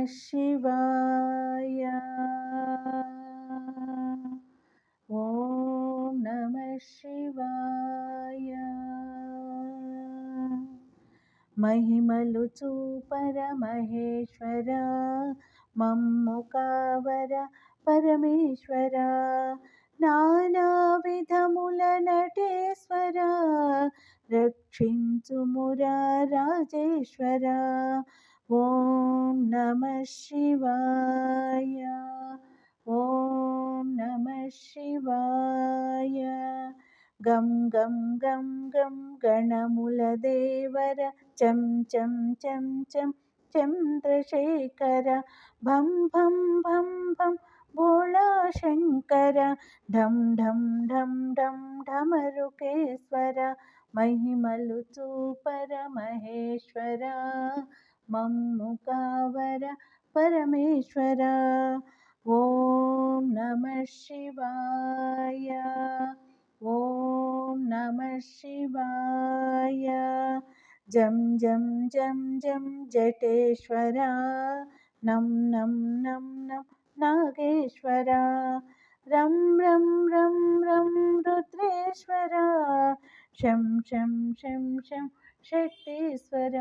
शिवाय। ఓం నమ శివాయ. మహిమలు చూపర మహేశ్వర, మమ్ము కావర పరమేశ్వర. నానా విధముల నటేశ్వర, రక్షించుమురా రాజేశ్వర. ఓం నమ శివాయ. ఓం నమ శివాయ. గం గం గం గం గణముల దేవర, చం చం చం చం చంద్రశేఖర. భం భం భం భం భోళా శంకర, ఢం ఢం ఢం ఢం ఢమరుకేశ్వర. మహిమలు చూపర మహేశ్వర, మమ్ము కావర పరమేశ్వర. ఓం నమ శివాయ. ఓం నమ శివాయ. జం జం జం జం జటేశ్వర, నం నం నం నం నాగేశ్వర. రం రం రం రం రుద్రేశ్వర, శం శం శం శం శక్తీశ్వర.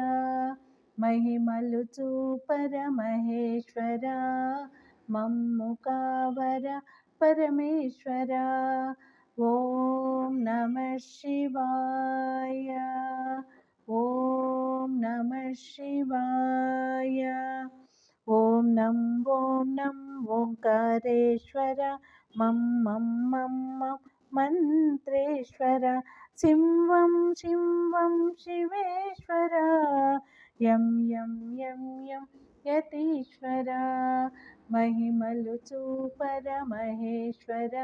మహిమలు చూపర మహేశ్వర, మమ్ము కావర పరమేశ్వర. ఓం నమ శివాయ. ఓం నమ శివాయ. ఓం నం ఓంకారేశ్వర, మం మం మం మం మంత్రేశ్వర. శివం శివం శివేశ్వర, యం యం యం యం యతీశ్వర. మహిమలు చూపర మహేశ్వర,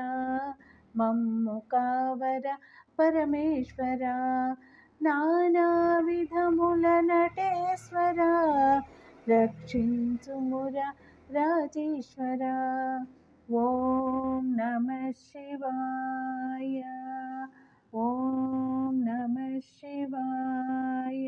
మమ్ము కావర పరమేశ్వర. నానా విధముల నటేశ్వర, రక్షించుముర రాజేశ్వర. ఓం నమ శివాయ. ఓం నమ శివాయ.